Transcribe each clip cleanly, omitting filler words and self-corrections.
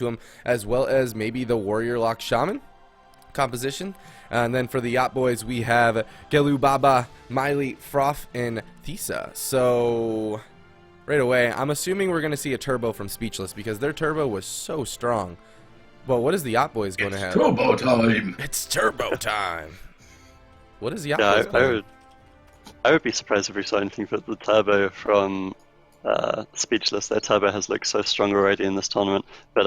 to him, as well as maybe the Warrior Lock Shaman composition. And then for the Yacht boys, we have Gelu Baba, Miley, Froth, and Thisa. So right away, I'm assuming we're going to see a turbo from Speechless because their turbo was so strong. But what is the Yacht boys going to have? Turbo time! It's turbo time! What is Yacht Yeah, boys playing? I would be surprised if we saw anything but the turbo from Speechless. Their turbo has looked so strong already in this tournament. But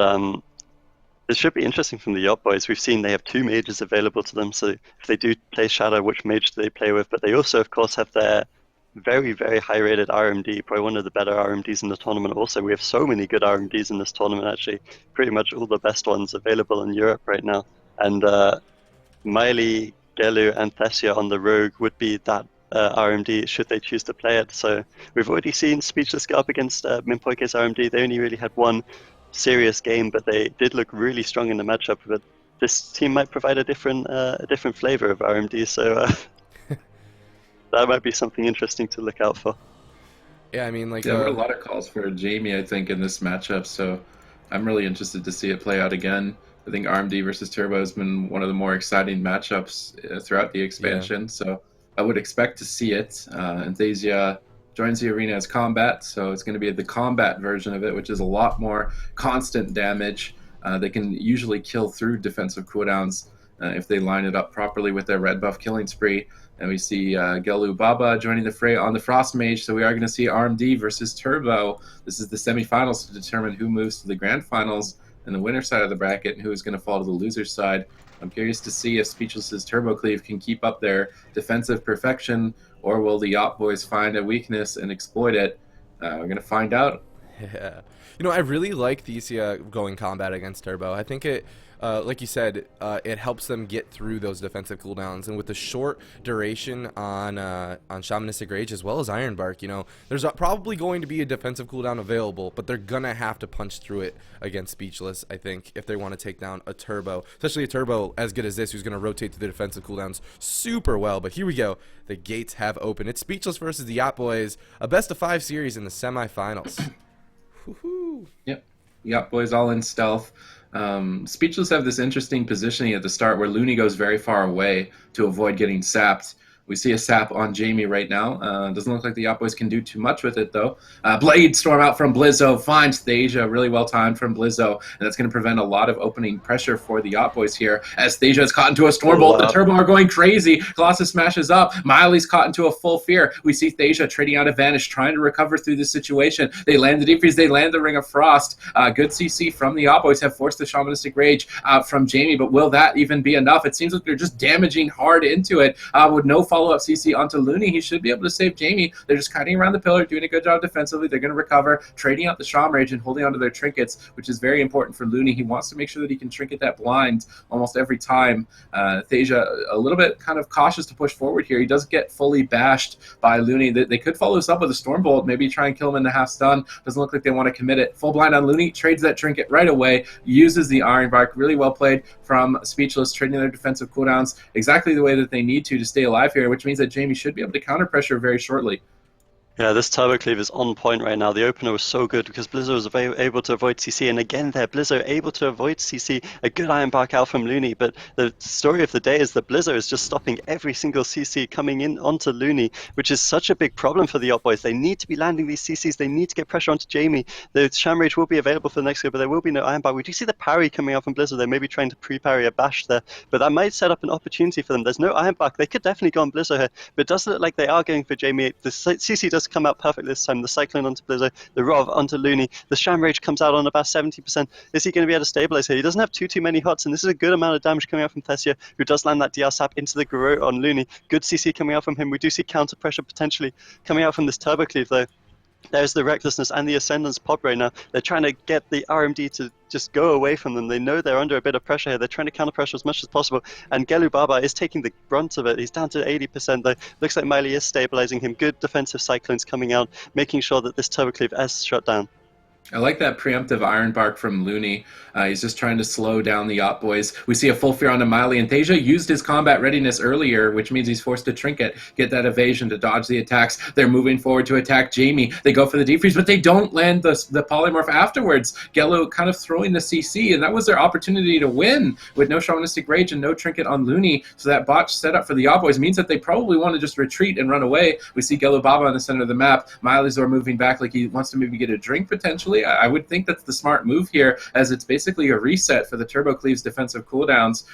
it should be interesting from the Yacht boys. We've seen they have 2 mages available to them, so if they do play Shadow, which mage do they play with? But they also, of course, have their very, very high-rated RMD, probably one of the better RMDs in the tournament also. We have so many good RMDs in this tournament, actually. Pretty much all the best ones available in Europe right now. And Miley, Gelu, and Thessia on the Rogue would be that RMD should they choose to play it. So we've already seen Speechless go up against Minpoike's RMD. They only really had one serious game, but they did look really strong in the matchup. But this team might provide a different flavor of RMD, so that might be something interesting to look out for. Yeah, I mean, like... Yeah, there were a lot of calls for Jamie, I think, in this matchup, so I'm really interested to see it play out again. I think RMD versus Turbo has been one of the more exciting matchups throughout the expansion, so I would expect to see it. Anthasia joins the arena as combat, so it's going to be the combat version of it, which is a lot more constant damage. They can usually kill through defensive cooldowns if they line it up properly with their red buff killing spree. And we see Gelu Baba joining the fray on the Frost Mage, so we are going to see RMD versus Turbo. This is the semifinals to determine who moves to the grand finals in the winner side of the bracket and who is going to fall to the loser side. I'm curious to see if Speechless's Turbo Cleave can keep up their defensive perfection, or will the Yacht boys find a weakness and exploit it? We're going to find out. Yeah. You know, I really like Thesia going combat against Turbo. I think it, like you said, it helps them get through those defensive cooldowns. And with the short duration on Shamanistic Rage as well as Ironbark, you know, there's probably going to be a defensive cooldown available, but they're going to have to punch through it against Speechless, I think, if they want to take down a Turbo. Especially a Turbo as good as this, who's going to rotate through the defensive cooldowns super well. But here we go. The gates have opened. It's Speechless versus the Yacht Boys, a best-of-5 series in the semifinals. Woohoo! Yep. Yacht boys all in stealth. Speechless have this interesting positioning at the start where Looney goes very far away to avoid getting sapped. We see a sap on Jamie right now. Doesn't look like the Yacht boys can do too much with it, though. Blade Storm out from Blizzo finds Thasia, really well timed from Blizzo, and that's going to prevent a lot of opening pressure for the Yacht boys here. As Thasia is caught into a Stormbolt, the Turbo are going crazy. Colossus smashes up. Miley's caught into a full fear. We see Thasia trading out advantage, trying to recover through this situation. They land the Deep Freeze, they land the Ring of Frost. Good CC from the Yacht boys have forced the Shamanistic Rage out from Jamie, but will that even be enough? It seems like they're just damaging hard into it with no follow-up CC onto Looney. He should be able to save Jamie. They're just kiting around the pillar, doing a good job defensively. They're going to recover, trading out the Shaman Rage and holding onto their trinkets, which is very important for Looney. He wants to make sure that he can trinket that blind almost every time. Thasia, a little bit kind of cautious to push forward here. He doesn't get fully bashed by Looney. They could follow this up with a Stormbolt, maybe try and kill him in the half stun. Doesn't look like they want to commit it. Full blind on Looney, trades that trinket right away, uses the Ironbark. Really well played from Speechless, trading their defensive cooldowns exactly the way that they need to stay alive here, which means that Jamie should be able to counter pressure very shortly. Yeah, this Turbo Cleave is on point right now. The opener was so good because Blizzo was able to avoid CC, and again there, Blizzo able to avoid CC. A good Ironbark out from Looney, but the story of the day is that Blizzo is just stopping every single CC coming in onto Looney, which is such a big problem for the Yacht boys. They need to be landing these CCs. They need to get pressure onto Jamie. The Sham Rage will be available for the next game, but there will be no Ironbark. We do see the parry coming out from Blizzo. They may be trying to pre-parry a bash there, but that might set up an opportunity for them. There's no Ironbark. They could definitely go on Blizzo here, but it does look like they are going for Jamie. The CC does come out perfectly this time. The Cyclone onto Blizzo, the Rov onto Looney. The Sham Rage comes out on about 70%. Is he going to be able to stabilize here? He doesn't have too many hots, and this is a good amount of damage coming out from Thessia, who does land that DR sap into the Garrote on Looney. Good CC coming out from him. We do see counter pressure potentially coming out from this Turbo Cleave, though. There's the Recklessness and the Ascendance pop right now. They're trying to get the RMD to just go away from them. They know they're under a bit of pressure here. They're trying to counter pressure as much as possible. And Gelu Baba is taking the brunt of it. He's down to 80% though. Looks like Miley is stabilizing him. Good defensive Cyclones coming out, making sure that this Turbo Cleave is shut down. I like that preemptive Iron Bark from Looney. He's just trying to slow down the Yacht boys. We see a full fear onto Miley, and Thasia used his combat readiness earlier, which means he's forced to trinket, get that evasion to dodge the attacks. They're moving forward to attack Jamie. They go for the defreeze, but they don't land the polymorph afterwards. Gello kind of throwing the CC, and that was their opportunity to win with no Shamanistic Rage and no trinket on Looney. So that botch setup for the Yacht boys means that they probably want to just retreat and run away. We see Gello Baba in the center of the map. Miley's moving back like he wants to maybe get a drink potentially. I would think that's the smart move here, as it's basically a reset for the Turbo Cleave's defensive cooldowns.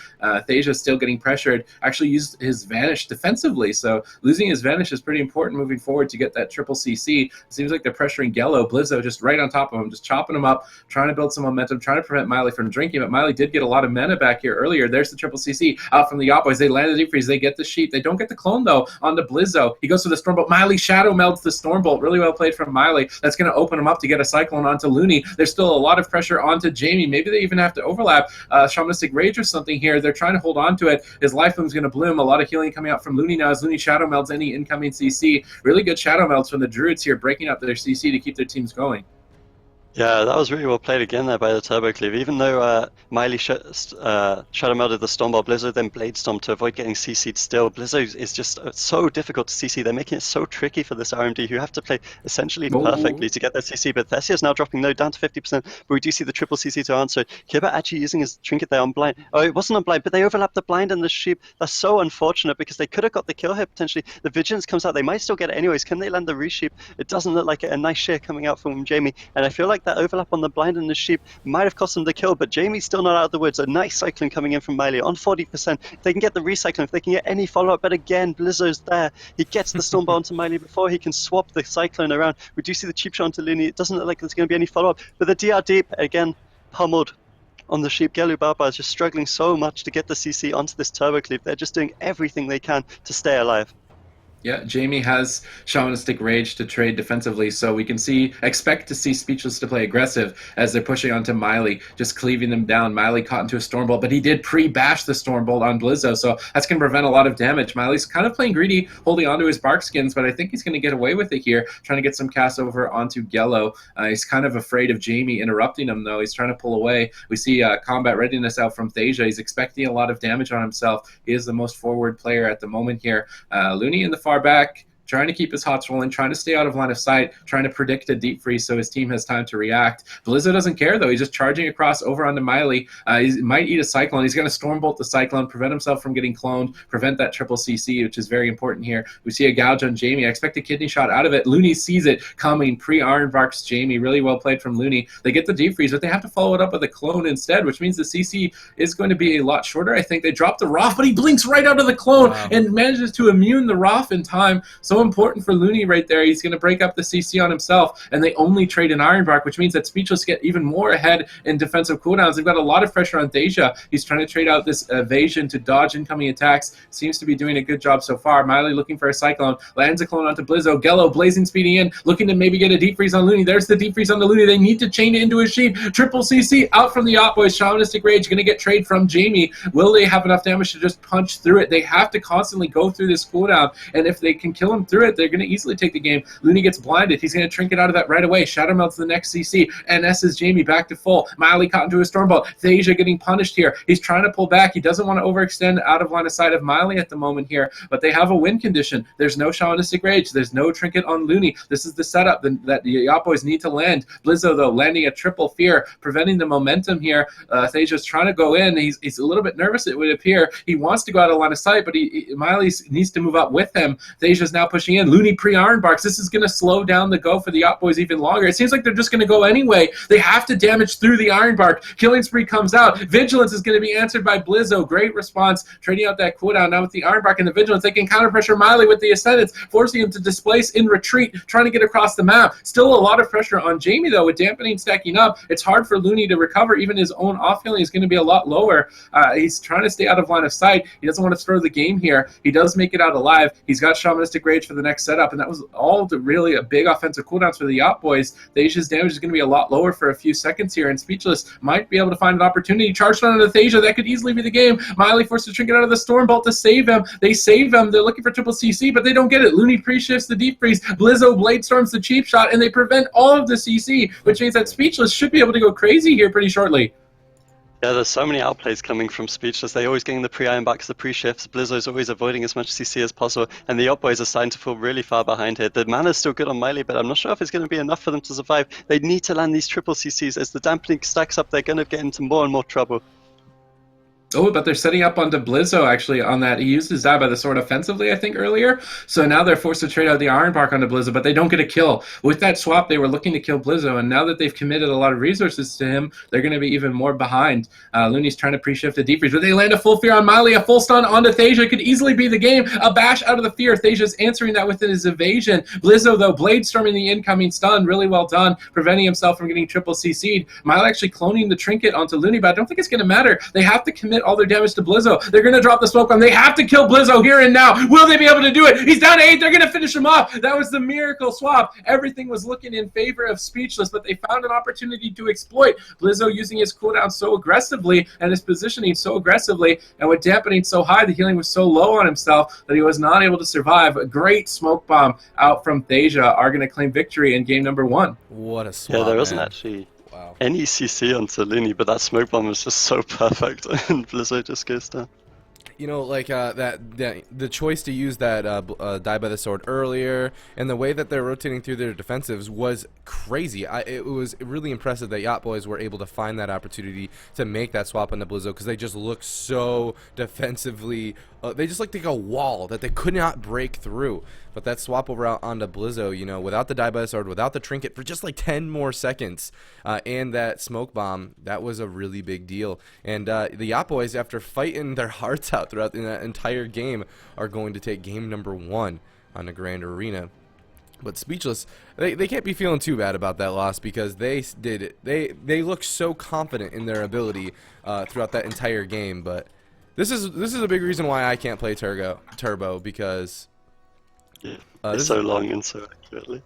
Thasia's still getting pressured, actually used his Vanish defensively, so losing his Vanish is pretty important moving forward to get that triple CC. It seems like they're pressuring Gello. Blizzo just right on top of him, just chopping him up, trying to build some momentum, trying to prevent Miley from drinking, but Miley did get a lot of mana back here earlier. There's the triple CC out from the Yacht boys. They land the defreeze, they get the sheep. They don't get the clone though onto Blizzo. He goes for the Stormbolt. Miley shadow melts the Stormbolt. Really well played from Miley. That's going to open him up to get a Cyclone onto Looney. There's still a lot of pressure onto Jamie. Maybe they even have to overlap Shamanistic Rage or something here. They're trying to hold on to it. His Life Boom's going to bloom. A lot of healing coming out from Looney now as Looney shadow melts any incoming CC. Really good shadow melts from the Druids here, breaking up their CC to keep their teams going. Yeah, that was really well played again there by the Turbo Cleave. Even though Miley shadow melded the Stormbolt, Blizzard then Blade Storm to avoid getting CC'd still. Blizzard is just so difficult to CC. They're making it so tricky for this RMD, who have to play essentially perfectly to get their CC. But Thesia's now dropping low down to 50%, but we do see the triple CC to answer. Kiba actually using his trinket there on blind. Oh, it wasn't on blind, but they overlapped the blind and the sheep. That's so unfortunate because they could have got the kill here potentially. The Vigilance comes out. They might still get it anyways. Can they land the resheep? It doesn't look like it. A nice share coming out from Jamie, and I feel like that overlap on the blind and the sheep might have cost them the kill, but Jamie's still not out of the woods. A nice cycling coming in from Miley on 40%. If they can get the recycling, if they can get any follow-up, but again, Blizzo's there. He gets the Stormbolt onto Miley before he can swap the cyclone around. We do see the cheap shot onto Looney. It doesn't look like there's going to be any follow-up, but the DR deep, again, pummeled on the sheep. Gello Baba is just struggling so much to get the CC onto this Turbo Cleave. They're just doing everything they can to stay alive. Yeah, Jamie has Shamanistic Rage to trade defensively, so we can expect to see Speechless to play aggressive as they're pushing onto Miley, just cleaving them down. Miley caught into a Stormbolt, but he did pre-bash the Stormbolt on Blizzo, so that's going to prevent a lot of damage. Miley's kind of playing greedy, holding onto his Bark Skins, but I think he's going to get away with it here, trying to get some cast over onto Gello. He's kind of afraid of Jamie interrupting him, though. He's trying to pull away. We see combat readiness out from Thasia. He's expecting a lot of damage on himself. He is the most forward player at the moment here. Looney in the far back, trying to keep his hots rolling, trying to stay out of line of sight, trying to predict a deep freeze so his team has time to react. Blizzo doesn't care, though. He's just charging across over onto Miley. He might eat a Cyclone. He's going to Stormbolt the Cyclone, prevent himself from getting cloned, prevent that triple CC, which is very important here. We see a gouge on Jamie. I expect a kidney shot out of it. Looney sees it coming. Pre-Iron Barks Jamie. Really well played from Looney. They get the deep freeze, but they have to follow it up with a clone instead, which means the CC is going to be a lot shorter. I think they drop the Roth, but he blinks right out of the clone and manages to immune the Roth in time. So important for Looney right there. He's going to break up the CC on himself, and they only trade an Iron Bark, which means that Speechless get even more ahead in defensive cooldowns. They've got a lot of pressure on Thasia. He's trying to trade out this evasion to dodge incoming attacks. Seems to be doing a good job so far. Miley looking for a Cyclone. Lands a clone onto Blizzo. Gello blazing speeding in, looking to maybe get a deep freeze on Looney. There's the deep freeze on the Looney. They need to chain it into a sheep. Triple CC out from the Yacht boys. Shamanistic Rage going to get trade from Jamie. Will they have enough damage to just punch through it? They have to constantly go through this cooldown, and if they can kill him through it, they're going to easily take the game. Looney gets blinded. He's going to trinket out of that right away. Shadow melts the next CC. NS is Jamie back to full. Miley caught into a Stormbolt. Thasia getting punished here. He's trying to pull back. He doesn't want to overextend out of line of sight of Miley at the moment here, but they have a win condition. There's no Shamanistic Rage. There's no trinket on Looney. This is the setup that the Yacht boys need to land. Blizzo, though, landing a triple fear, preventing the momentum here. Thasia's trying to go in. He's a little bit nervous, it would appear. He wants to go out of line of sight, but Miley needs to move up with him. Thasia's now pushing in. Looney pre-Iron Barks. This is going to slow down the go for the Yacht boys even longer. It seems like they're just going to go anyway. They have to damage through the Iron Bark. Killing Spree comes out. Vigilance is going to be answered by Blizzo. Great response. Trading out that cooldown now with the Iron Bark and the Vigilance. They can counter pressure Miley with the Ascendants, forcing him to displace in retreat, trying to get across the map. Still a lot of pressure on Jamie, though, with dampening stacking up. It's hard for Looney to recover. Even his own off healing is going to be a lot lower. He's trying to stay out of line of sight. He doesn't want to throw the game here. He does make it out alive. He's got Shamanistic Rage Rage for the next setup, and that was all really a big offensive cooldowns for the Yacht boys. Thasia's damage is going to be a lot lower for a few seconds here, and Speechless might be able to find an opportunity. Charged on Thasia, that could easily be the game. Miley forced to trinket out of the Stormbolt to save him. They save him. They're looking for triple CC, but they don't get it. Looney pre-shifts the Deep Freeze. Blizzo Blade Storms the cheap shot, and they prevent all of the CC, which means that Speechless should be able to go crazy here pretty shortly. Yeah, there's so many outplays coming from Speechless. They're always getting the pre-iron backs, the pre-shifts. Blizzo's always avoiding as much CC as possible, and the Yacht boys are starting to fall really far behind here. The mana's still good on Miley, but I'm not sure if it's going to be enough for them to survive. They need to land these triple CCs. As the dampening stacks up, they're going to get into more and more trouble. Oh, but they're setting up onto Blizzo, actually, on that. He used his Die by the Sword offensively, I think, earlier. So now they're forced to trade out the Iron Bark onto Blizzo, but they don't get a kill. With that swap, they were looking to kill Blizzo, and now that they've committed a lot of resources to him, they're going to be even more behind. Looney's trying to pre-shift the Deep Freeze, but they land a full Fear on Miley. A full stun onto Thasia could easily be the game. A bash out of the Fear. Thasia's answering that with his evasion. Blizzo, though, Blade Storming the incoming stun. Really well done, preventing himself from getting triple CC'd. Miley actually cloning the Trinket onto Looney, but I don't think it's going to matter. They have to commit all their damage to Blizzo. They're going to drop the smoke bomb. They have to kill Blizzo here and now. Will they be able to do it? He's down to 8. They're going to finish him off. That was the miracle swap. Everything was looking in favor of Speechless, but they found an opportunity to exploit. Blizzo using his cooldown so aggressively and his positioning so aggressively, and with dampening so high, the healing was so low on himself that he was not able to survive. A great smoke bomb out from Thasia are going to claim victory in game number 1. What a swap, Yeah, there wasn't man. actually Wow. any CC onto Looney, but that smoke bomb was just so perfect, and Blizzo just goes down. You know, like the choice to use that Die by the Sword earlier, and the way that they're rotating through their defensives was crazy. It was really impressive that Yacht boys were able to find that opportunity to make that swap on the Blizzo, because they just look so defensively. They just looked like a wall that they could not break through. But that swap over out onto Blizzo, you know, without the Die by the Sword, without the Trinket for just like 10 more seconds, and that smoke bomb, that was a really big deal. And the Yacht boys, after fighting their hearts out throughout that entire game, are going to take game number 1 on the Grand Arena. But Speechless, they can't be feeling too bad about that loss, because they look so confident in their ability throughout that entire game. But this is a big reason why I can't play Turbo, because It's so long and so accurately.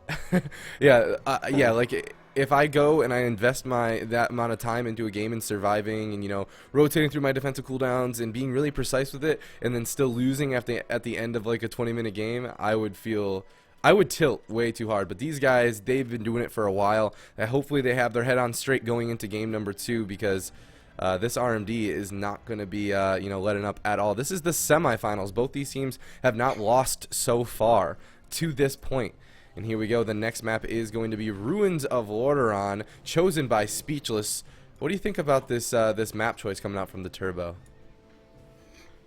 yeah, like if I go and I invest that amount of time into a game and surviving and, you know, rotating through my defensive cooldowns and being really precise with it, and then still losing at the end of like a 20-minute game, I would tilt way too hard. But these guys, they've been doing it for a while, and hopefully they have their head on straight going into game number 2, because this RMD is not going to be you know, letting up at all. This is the semifinals. Both these teams have not lost so far to this point. And here we go. The next map is going to be Ruins of Lordaeron, chosen by Speechless. What do you think about this this map choice coming out from the Turbo?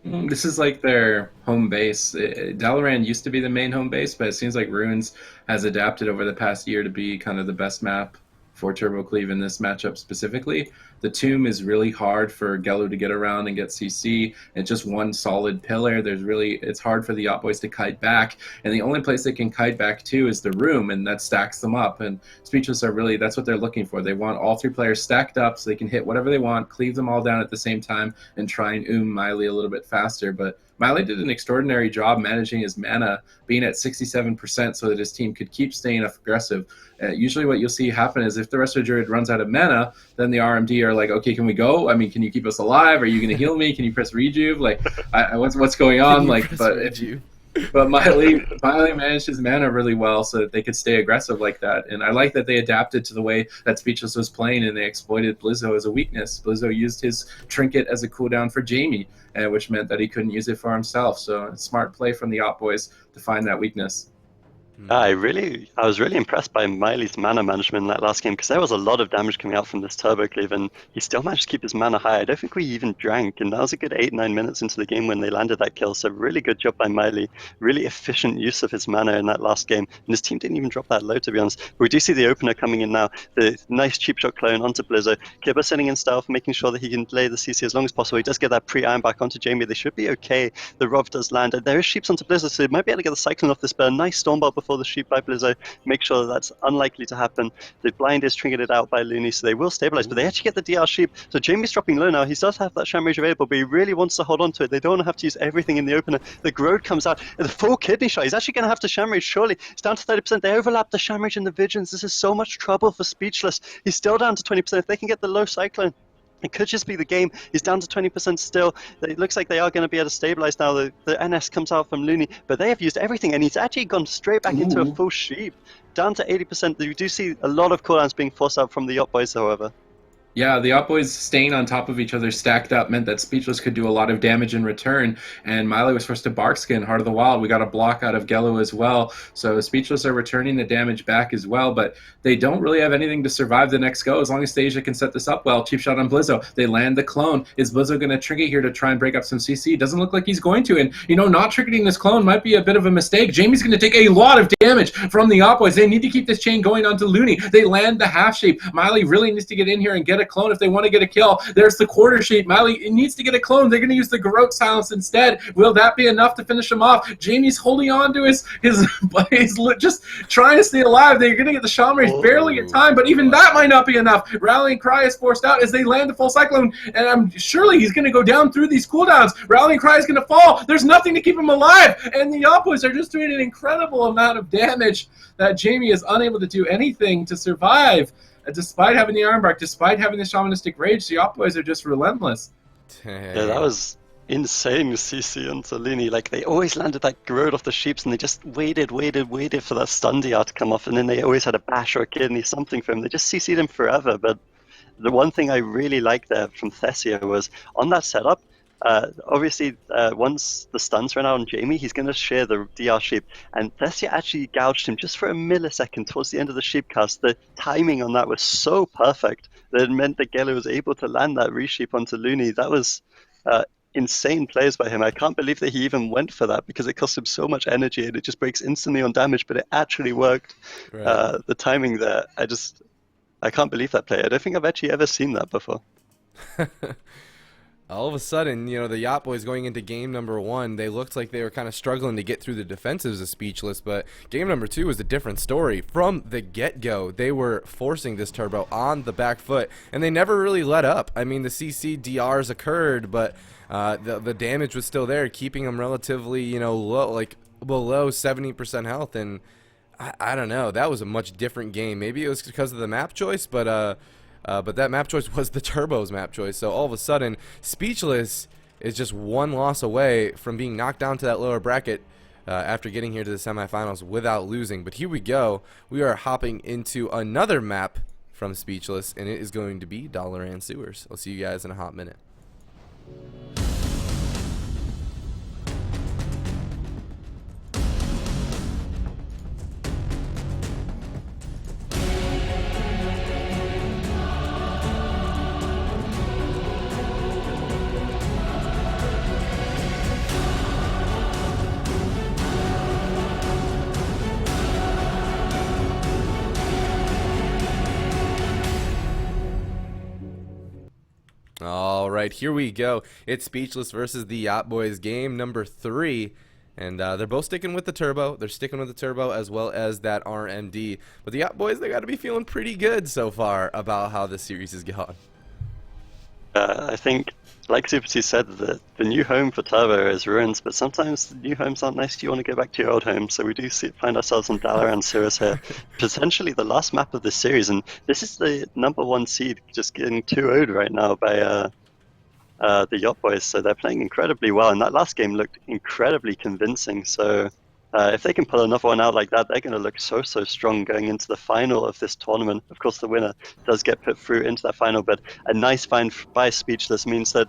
This is like their home base. Dalaran used to be the main home base, but it seems like Ruins has adapted over the past year to be kind of the best map for Turbo Cleave in this matchup specifically. The Tomb is really hard for Gelu to get around and get CC. It's just one solid pillar. It's hard for the Yacht boys to kite back, and the only place they can kite back to is the room, and that stacks them up. And Speechless are really, that's what they're looking for. They want all 3 players stacked up so they can hit whatever they want, cleave them all down at the same time, and try and Miley a little bit faster. But Miley did an extraordinary job managing his mana, being at 67% so that his team could keep staying aggressive. Usually what you'll see happen is if the rest of the Druid runs out of mana, then the RMD are like, okay, can we go? I mean, can you keep us alive? Are you going to heal me? Can you press rejuve? Like, what's going on? But Miley managed his mana really well so that they could stay aggressive like that. And I like that they adapted to the way that Speechless was playing, and they exploited Blizzo as a weakness. Blizzo used his Trinket as a cooldown for Jamie, which meant that he couldn't use it for himself. So a smart play from the Yacht boys to find that weakness. I was really impressed by Miley's mana management in that last game, because there was a lot of damage coming out from this Turbo Cleave, and he still managed to keep his mana high. I don't think we even drank, and that was a good 8-9 minutes into the game when they landed that kill. So really good job by Miley. Really efficient use of his mana in that last game, and his team didn't even drop that low, to be honest. But we do see the opener coming in now. The nice cheap shot clone onto Blizzo. Kibba sitting in stealth, making sure that he can delay the CC as long as possible. He does get that pre-iron back onto Jamie. They should be okay. The Rov does land, and there is sheeps onto Blizzo, so he might be able to get the cyclone off this burn. Nice Stormbolt before before the sheep by Blizzo. Make sure that that's unlikely to happen. The blind is trinketed out by Looney, so they will stabilize, but they actually get the DR sheep. So Jamie's dropping low now. He does have that Sham Rage available, but he really wants to hold on to it. They don't have to use everything in the opener. The Grode comes out, the full kidney shot. He's actually going to have to Sham Rage, surely. It's down to 30%. They overlap the Sham Rage and the Visions. This is so much trouble for Speechless. He's still down to 20%. If they can get the low Cyclone, it could just be the game. He's down to 20% still. It looks like they are going to be able to stabilize now. The NS comes out from Looney, but they have used everything, and he's actually gone straight back into a full sheep. Down to 80%. You do see a lot of cooldowns being forced out from the Yacht Boys, however. Yeah, the Yacht Boys staying on top of each other stacked up meant that Speechless could do a lot of damage in return, and Miley was forced to Barkskin, Heart of the Wild. We got a block out of Gelu as well, so Speechless are returning the damage back as well, but they don't really have anything to survive the next go as long as Stasia can set this up well. Cheap shot on Blizzo. They land the clone. Is Blizzo going to trinket here to try and break up some CC? Doesn't look like he's going to, and, you know, not trinketing this clone might be a bit of a mistake. Jamie's going to take a lot of damage from the Yacht Boys. They need to keep this chain going onto Looney. They land the half shape. Miley really needs to get in here and get a clone if they want to get a kill. There's the quarter shape. Miley needs to get a clone. They're going to use the Garrote Silence instead. Will that be enough to finish him off? Jamie's holding on to his just trying to stay alive. They're going to get the Shaman Race barely in time, but even that might not be enough. Rallying Cry is forced out as they land the full Cyclone, and surely he's going to go down through these cooldowns. Rallying Cry is going to fall. There's nothing to keep him alive, and the Yacht Boys are just doing an incredible amount of damage that Jamie is unable to do anything to survive. Despite having the Armbark, despite having the Shamanistic Rage, the Yacht Boys are just relentless. Yeah, that was insane CC onto Looney. Like, they always landed that Grode off the sheeps, and they just waited for that stun DR to come off, and then they always had a bash or a kidney, something for him. They just CC'd him forever, but the one thing I really liked there from Thessia was, on that setup, obviously, once the stuns ran out on Jamie, he's going to share the DR sheep, and Thessia actually gouged him just for a millisecond towards the end of the sheep cast. The timing on that was so perfect that it meant that Gelu was able to land that resheep onto Looney. That was insane plays by him. I can't believe that he even went for that, because it cost him so much energy and it just breaks instantly on damage, but it actually worked. Right. The timing there, I can't believe that play. I don't think I've actually ever seen that before. All of a sudden, you know, the Yacht Boys going into game number 1, they looked like they were kind of struggling to get through the defensives of Speechless, but game number 2 was a different story. From the get-go, they were forcing this Turbo on the back foot, and they never really let up. I mean, the CC DRs occurred, but the damage was still there, keeping them relatively, you know, low, like below 70% health, and I don't know. That was a much different game. Maybe it was because of the map choice, but that map choice was the Turbo's map choice. So all of a sudden, Speechless is just one loss away from being knocked down to that lower bracket after getting here to the semifinals without losing. But here we go. We are hopping into another map from Speechless, and it is going to be Dollar and Sewers. I'll see you guys in a hot minute. All right, here we go. It's Speechless versus the Yacht Boys, game number 3. And they're both sticking with the Turbo. They're sticking with the Turbo as well as that RMD. But the Yacht Boys, they got to be feeling pretty good so far about how this series has gone. I think, like Super T said, the new home for Turbo is ruins, but sometimes the new homes aren't nice. You want to go back to your old home, so we do find ourselves on Dollar and Sewers here. Potentially the last map of this series, and this is the #1 seed just getting 2-0'd right now by the Yacht Boys, so they're playing incredibly well, and that last game looked incredibly convincing, so if they can pull another one out like that, they're going to look so strong going into the final of this tournament. Of course, the winner does get put through into that final, but a nice find by Speechless means that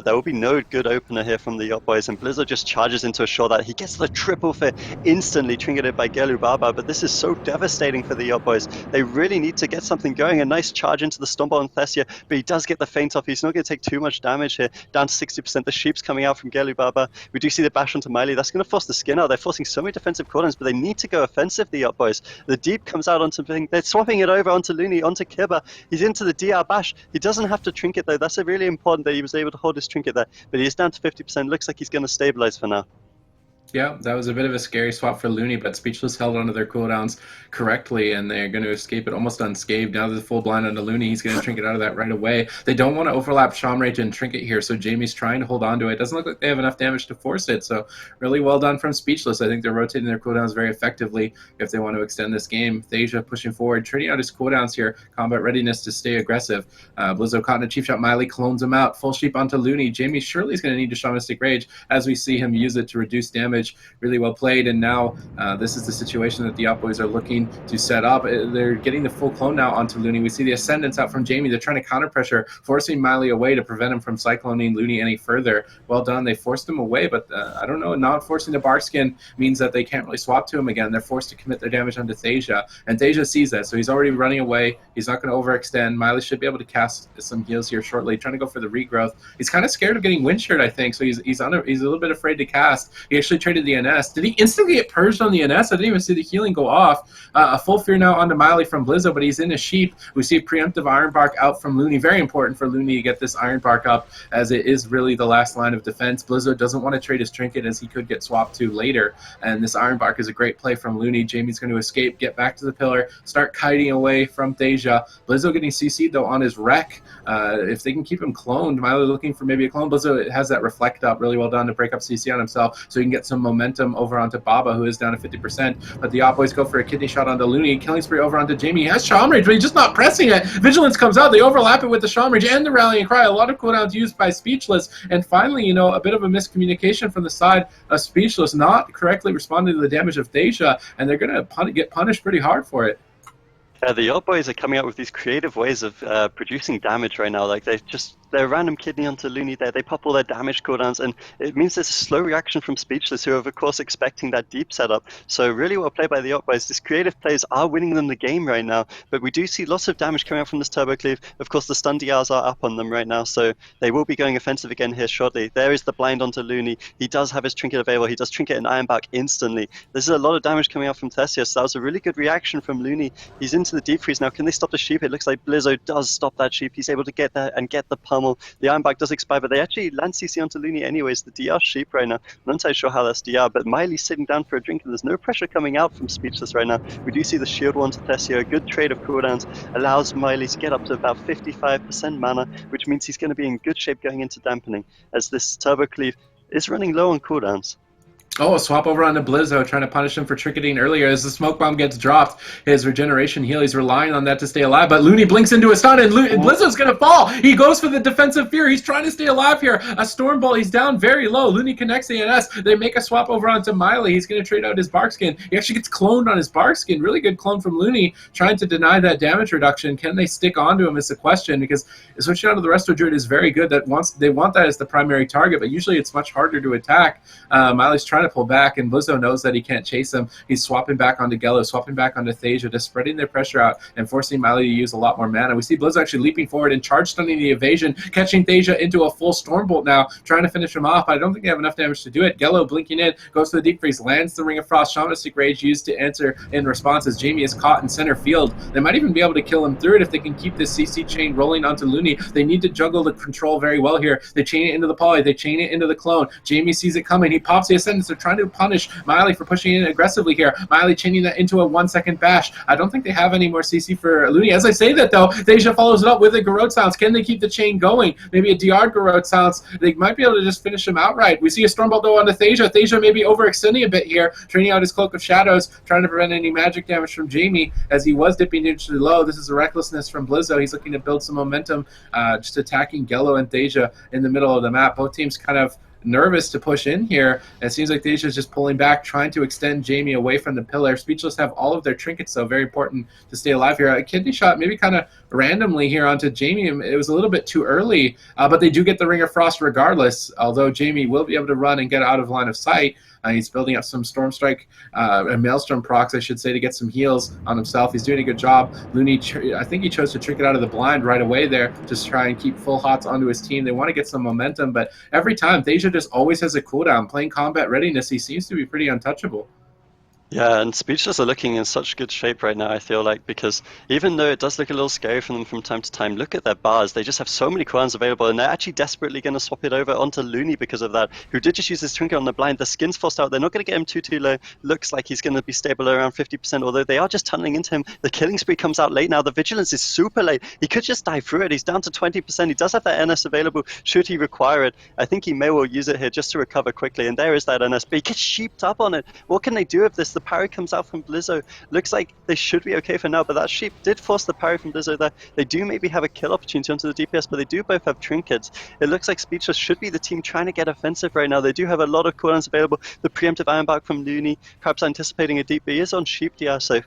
there will be no good opener here from the Yacht Boys, and Blizzard just charges into a shot that he gets the triple fit instantly trinketed by Gelu Baba, but this is so devastating for the Yacht Boys. They really need to get something going. A nice charge into the Stomp on Thessia, but he does get the feint off. He's not going to take too much damage here, down to 60%. The sheep's coming out from Gelu Baba. We do see the bash onto Miley. That's going to force the skin out. They're forcing so many defensive cooldowns, but they need to go offensive, the Yacht Boys. The deep comes out onto thing. They're swapping it over onto Looney, onto Kibba. He's into the DR bash. He doesn't have to trinket though. That's a really important that he was able to hold his trinket there, but he is down to 50%. Looks like he's going to stabilize for now. Yeah, that was a bit of a scary swap for Looney, but Speechless held onto their cooldowns correctly, and they're going to escape it almost unscathed. Now there's a full blind onto Looney. He's going to Trinket out of that right away. They don't want to overlap Shaman Rage and Trinket here, so Jamie's trying to hold on to it. Doesn't look like they have enough damage to force it, so really well done from Speechless. I think they're rotating their cooldowns very effectively if they want to extend this game. Thasia pushing forward, trading out his cooldowns here. Combat readiness to stay aggressive. Blizzo caught in a cheap shot. Miley clones him out. Full sheep onto Looney. Jamie surely is going to need to Shamanistic Rage as we see him use it to reduce damage. Really well played, and now this is the situation that the Yacht boys are looking to set up. They're getting the full clone now onto Looney. We see the Ascendants out from Jamie. They're trying to counter pressure, forcing Miley away to prevent him from cycloning Looney any further. Well done. They forced him away, but I don't know, not forcing the Barkskin means that they can't really swap to him again. They're forced to commit their damage onto Thasia, and Thasia sees that, so he's already running away. He's not going to overextend. Miley should be able to cast some heals here shortly, trying to go for the regrowth. He's kind of scared of getting Windshirt, I think, so he's a little bit afraid to cast. He actually traded the NS. Did he instantly get purged on the NS? I didn't even see the healing go off. A full fear now onto Miley from Blizzo, but he's in a sheep. We see preemptive Iron Bark out from Looney. Very important for Looney to get this Iron Bark up, as it is really the last line of defense. Blizzo doesn't want to trade his Trinket, as he could get swapped to later, and this Iron Bark is a great play from Looney. Jamie's going to escape, get back to the pillar, start kiting away from Thasia. Blizzo getting CC'd though on his wreck. If they can keep him cloned, Miley looking for maybe a clone. Blizzo has that reflect up, really well done to break up CC on himself, so he can get some momentum over onto Baba, who is down to 50%. But the Yacht boys go for a kidney shot onto Looney. Killing spree over onto Jamie. He has Shaman Rage, but he's just not pressing it. Vigilance comes out. They overlap it with the Shaman Rage and the Rallying Cry. A lot of cooldowns used by Speechless. And finally, you know, a bit of a miscommunication from the side of Speechless, not correctly responding to the damage of Thasia, and they're going to get punished pretty hard for it. The Yacht boys are coming up with these creative ways of producing damage right now. Like they're random kidney onto Looney there. They pop all their damage cooldowns, and it means there's a slow reaction from Speechless, who are of course expecting that deep setup. So really well played by the Yacht boys. These creative plays are winning them the game right now, but we do see lots of damage coming out from this Turbo Cleave. Of course, the stun DRs are up on them right now, so they will be going offensive again here shortly. There is the blind onto Looney. He does have his Trinket available. He does Trinket and Iron Bark instantly. This is a lot of damage coming out from Thessia, so that was a really good reaction from Looney. He's into the deep freeze now. Can they stop the sheep? It looks like Blizzo does stop that sheep. He's able to get there and get the pummel. The Iron Bark does expire, but they actually land CC onto Looney anyways. The DR sheep right now. I'm not entirely sure how that's DR, but Miley's sitting down for a drink, and there's no pressure coming out from Speechless right now. We do see the shield one to Thessia. A good trade of cooldowns allows Miley to get up to about 55% mana, which means he's going to be in good shape going into dampening, as this Turbo Cleave is running low on cooldowns. Oh, a swap over onto Blizzo, trying to punish him for tricketing earlier. As the smoke bomb gets dropped, his regeneration heal, he's relying on that to stay alive, but Looney blinks into a stun, and Blizzo's going to fall. He goes for the defensive fear. He's trying to stay alive here. A Storm Bolt, he's down very low. Looney connects the NS. They make a swap over onto Miley. He's going to trade out his Barkskin. He actually gets cloned on his Barkskin. Really good clone from Looney, trying to deny that damage reduction. Can they stick onto him is the question, because switching out of the Resto Druid is very good. They want that as the primary target, but usually it's much harder to attack. Miley's trying to pull back, and Blizzo knows that he can't chase him. He's swapping back onto Gello, swapping back onto Thasia, just spreading their pressure out and forcing Miley to use a lot more mana. We see Blizzo actually leaping forward and charge stunning the evasion, catching Thasia into a full Stormbolt now, trying to finish him off. I don't think they have enough damage to do it. Gello blinking in, goes to the Deep Freeze, lands the Ring of Frost, Shamanistic Rage used to answer in response as Jamie is caught in center field. They might even be able to kill him through it if they can keep this CC chain rolling onto Looney. They need to juggle the control very well here. They chain it into the poly, they chain it into the clone. Jamie sees it coming, he pops the Ascendance. They're trying to punish Miley for pushing in aggressively here. Miley chaining that into a 1-second bash. I don't think they have any more CC for Looney. As I say that though, Thasia follows it up with a Garrote Silence. Can they keep the chain going? Maybe a DR Garrote Silence. They might be able to just finish him outright. We see a Stormbolt though onto Thasia. Thasia may be overextending a bit here, training out his Cloak of Shadows, trying to prevent any magic damage from Jamie as he was dipping dangerously low. This is a recklessness from Blizzo. He's looking to build some momentum, just attacking Gello and Thasia in the middle of the map. Both teams kind of nervous to push in here. It seems like Thasia is just pulling back, trying to extend Jamie away from the pillar. Speechless have all of their trinkets, so very important to stay alive here. A kidney shot maybe kind of randomly here onto Jamie. It was a little bit too early, but they do get the Ring of Frost regardless, although Jamie will be able to run and get out of line of sight. He's building up some Storm Strike and Maelstrom procs, I should say, to get some heals on himself. He's doing a good job. Looney, I think he chose to Trinket out of the blind right away there, just try and keep full hots onto his team. They want to get some momentum, but every time, Thasia just always has a cooldown. Playing combat readiness, he seems to be pretty untouchable. Yeah, and Speechless are looking in such good shape right now, I feel like, because even though it does look a little scary for them from time to time, look at their bars. They just have so many cooldowns available, and they're actually desperately going to swap it over onto Looney because of that, who did just use his trinket on the blind. The skin's forced out. They're not going to get him too low. Looks like he's going to be stable around 50%, although they are just tunneling into him. The killing spree comes out late now. The vigilance is super late. He could just die through it. He's down to 20%. He does have that NS available should he require it. I think he may well use it here just to recover quickly, and there is that NS, but he gets sheeped up on it. What can they do with this? The parry comes out from Blizzo. Looks like they should be okay for now, but that sheep did force the parry from Blizzo there. They do maybe have a kill opportunity onto the DPS, but they do both have trinkets. It looks like Speechless should be the team trying to get offensive right now. They do have a lot of cooldowns available. The preemptive iron bark from Looney, perhaps anticipating a deep, but he is on sheep DR, so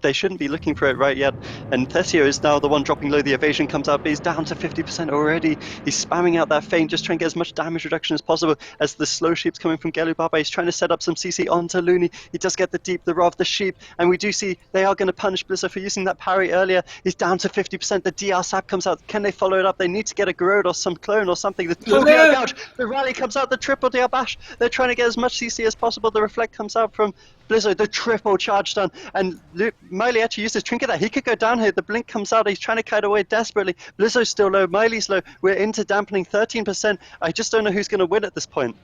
they shouldn't be looking for it right yet. And Thesio is now the one dropping low. The evasion comes out, but he's down to 50% already. He's spamming out that feint, just trying to get as much damage reduction as possible as the slow sheep's coming from Gelu Baba. He's trying to set up some CC onto Looney. He does get the deep, the Rov, the sheep, and we do see they are going to punish Blizzard for using that parry earlier. He's down to 50%. The DR sap comes out. Can they follow it up? They need to get a Garode or some clone or something. The full DR gouge, the rally comes out, the triple DR bash. They're trying to get as much CC as possible. The reflect comes out from Blizzard, the triple charge done, and Miley actually used his trinket there. He could go down here. The blink comes out. He's trying to kite away desperately. Blizzard's still low. Miley's low. We're into dampening 13%. I just don't know who's going to win at this point.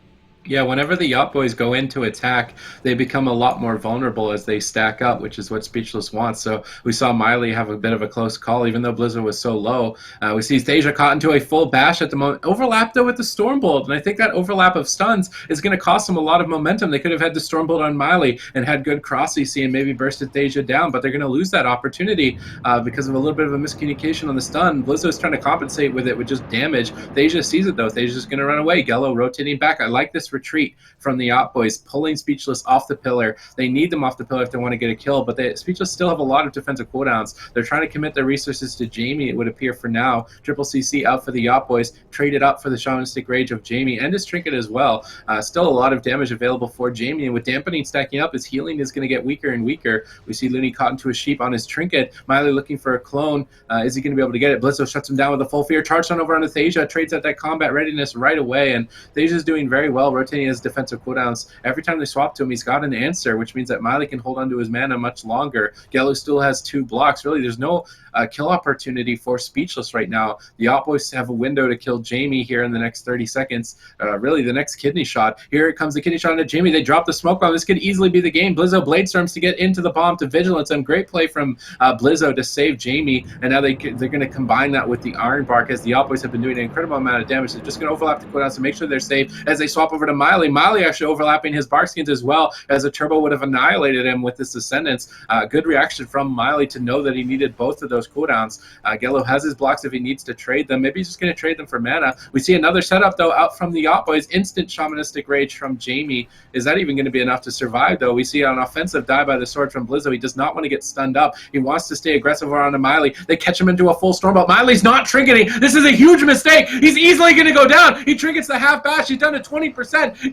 Yeah, whenever the Yacht Boys go into attack, they become a lot more vulnerable as they stack up, which is what Speechless wants. So we saw Miley have a bit of a close call, even though Blizzard was so low. We see Thasia caught into a full bash at the moment. Overlap, though, with the Stormbolt, and I think that overlap of stuns is going to cost them a lot of momentum. They could have had the Stormbolt on Miley and had good cross CC and maybe bursted Thasia down, but they're going to lose that opportunity because of a little bit of a miscommunication on the stun. Blizzard's trying to compensate with it with just damage. Thasia sees it, though. Thasia's going to run away. Gello rotating back. I like this retreat from the Yacht Boys, pulling Speechless off the pillar. They need them off the pillar if they want to get a kill, but Speechless still have a lot of defensive cooldowns. They're trying to commit their resources to Jamie, it would appear for now. Triple CC out for the Yacht Boys, traded up for the Shamanistic Rage of Jamie and his trinket as well. Still a lot of damage available for Jamie, and with dampening stacking up, his healing is going to get weaker and weaker. We see Looney caught into a sheep on his trinket. Miley looking for a clone. Is he going to be able to get it? Blizzo shuts him down with a full fear. Charge on over on Thasia, trades at that combat readiness right away, and Thasia's doing very well, rotating his defensive cooldowns. Every time they swap to him, he's got an answer, which means that Miley can hold on to his mana much longer. Gello still has 2 blocks. Really, there's no kill opportunity for Speechless right now. The Yacht Boys have a window to kill Jamie here in the next 30 seconds. Really, the next kidney shot. Here it comes, the kidney shot into Jamie. They drop the smoke bomb. This could easily be the game. Blizzo Bladestorms to get into the bomb to Vigilance. And great play from Blizzo to save Jamie. And now they're going to combine that with the Iron Bark, as the Yacht Boys have been doing an incredible amount of damage. They're just going to overlap the cooldowns to make sure they're safe as they swap over to Miley. Miley actually overlapping his bark skins as well, as a turbo would have annihilated him with this Ascendance. Good reaction from Miley to know that he needed both of those cooldowns. Gello has his blocks if he needs to trade them. Maybe he's just going to trade them for mana. We see another setup, though, out from the Yacht Boys. Instant Shamanistic Rage from Jamie. Is that even going to be enough to survive, though? We see an offensive die by the sword from Blizzo. He does not want to get stunned up. He wants to stay aggressive around to Miley. They catch him into a full Stormbolt. Miley's not trinketing. This is a huge mistake. He's easily going to go down. He trinkets the half bash. He's done to 20%.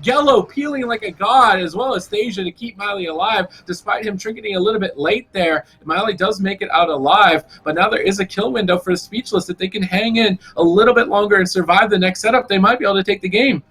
Gello peeling like a god, as well as Thasia to keep Miley alive, despite him trinketing a little bit late there. Miley does make it out alive, but now there is a kill window for Speechless. If they can hang in a little bit longer and survive the next setup, they might be able to take the game.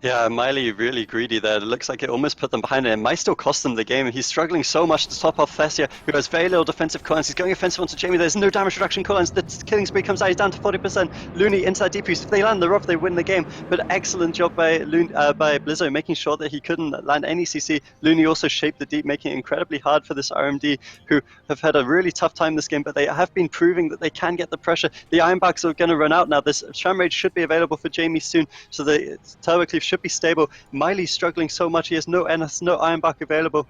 Yeah, Miley really greedy there. It looks like it almost put them behind it. It might still cost them the game. He's struggling so much to top off Thessia, who has very little defensive cooldowns. He's going offensive onto Jamie. There's no damage reduction cooldowns. The killing spree comes out. He's down to 40%. Looney into that deep boost. If they land the rough, they win the game. But excellent job by Blizzo, making sure that he couldn't land any CC. Looney also shaped the deep, making it incredibly hard for this RMD, who have had a really tough time this game, but they have been proving that they can get the pressure. The Iron Barks are going to run out now. This Sham Rage should be available for Jamie soon, so the Turbo Cleave should be stable. Miley's struggling so much. He has no NS, no Iron Bark available.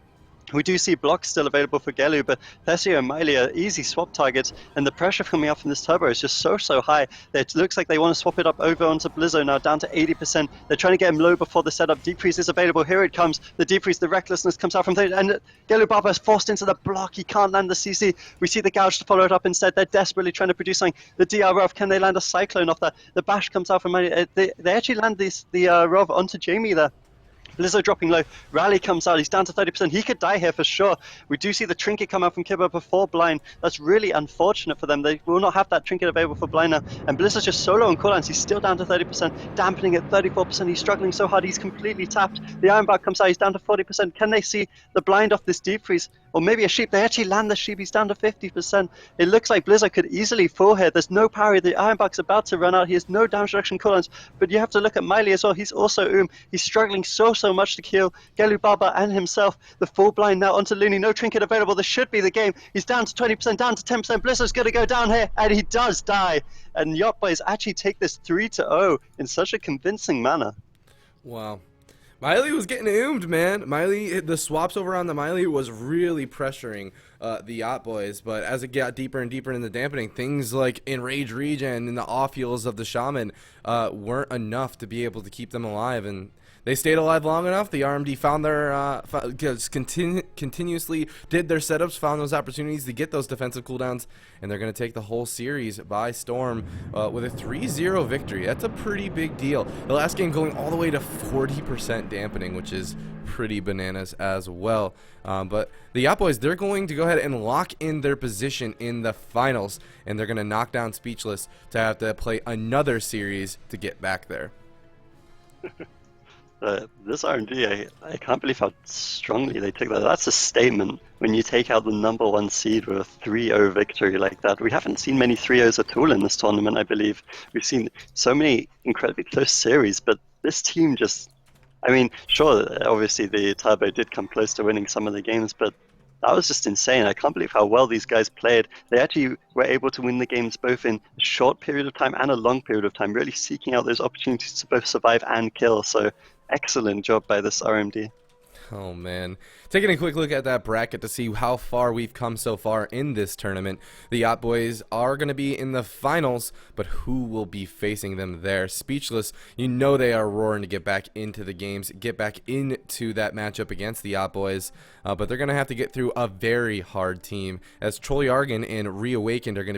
We do see blocks still available for Gelu, but Thessia and Miley are easy swap targets, and the pressure coming out from this turbo is just so high. It looks like they want to swap it up over onto Blizzo now, down to 80%. They're trying to get him low before the setup. Deep Freeze is available. Here it comes. The Deep Freeze, the recklessness comes out from Thessia, and Gelu Baba is forced into the block. He can't land the CC. We see the gouge to follow it up instead. They're desperately trying to produce something. The DR Rov, can they land a Cyclone off that? The bash comes out from Miley. They actually land the Rov onto Jamie there. Blizzo dropping low. Rally comes out. He's down to 30%. He could die here for sure. We do see the trinket come out from Kibba before blind. That's really unfortunate for them. They will not have that trinket available for blind now. And Blizzard's just solo on cooldowns. He's still down to 30%, dampening at 34%. He's struggling so hard. He's completely tapped. The Iron Bark comes out. He's down to 40%. Can they see the blind off this deep freeze? Or maybe a sheep. They actually land the sheep. He's down to 50%. It looks like Blizzard could easily fall here. There's no parry. The Iron Bark's about to run out. He has no damage reduction cooldowns. But you have to look at Miley as well. He's also He's struggling so much to kill Gelu Baba and himself. The full blind now onto Looney. No trinket available. This should be the game. He's down to 20%, down to 10%. Blizzard's going to go down here. And he does die. And Yacht boys actually take this 3-0 in such a convincing manner. Wow. Miley was getting oomed, man. Miley, the swaps over on the Miley was really pressuring the Yacht boys, but as it got deeper and deeper in the dampening, things like Enrage Regen and the off heals of the Shaman weren't enough to be able to keep them alive, and they stayed alive long enough. The RMD found their continuously did their setups, found those opportunities to get those defensive cooldowns, and they're going to take the whole series by storm with a 3-0 victory. That's a pretty big deal. The last game going all the way to 40% dampening, which is pretty bananas as well. But the Yacht boys, they're going to go ahead and lock in their position in the finals, and they're going to knock down Speechless to have to play another series to get back there. This RMD, I can't believe how strongly they took that. That's a statement when you take out the #1 seed with a 3-0 victory like that. We haven't seen many 3-0s at all in this tournament, I believe. We've seen so many incredibly close series, but this team just... I mean, sure, obviously the Turbo did come close to winning some of the games, but that was just insane. I can't believe how well these guys played. They actually were able to win the games both in a short period of time and a long period of time, really seeking out those opportunities to both survive and kill. So excellent job by this RMD. Oh man, taking a quick look at that bracket to see how far we've come so far in this tournament. The Yacht boys are going to be in the finals, but who will be facing them there? Speechless, you know they are roaring to get back into the games, get back into that matchup against the Yacht boys, but they're going to have to get through a very hard team, as Troll Yargan and Reawakened are going to be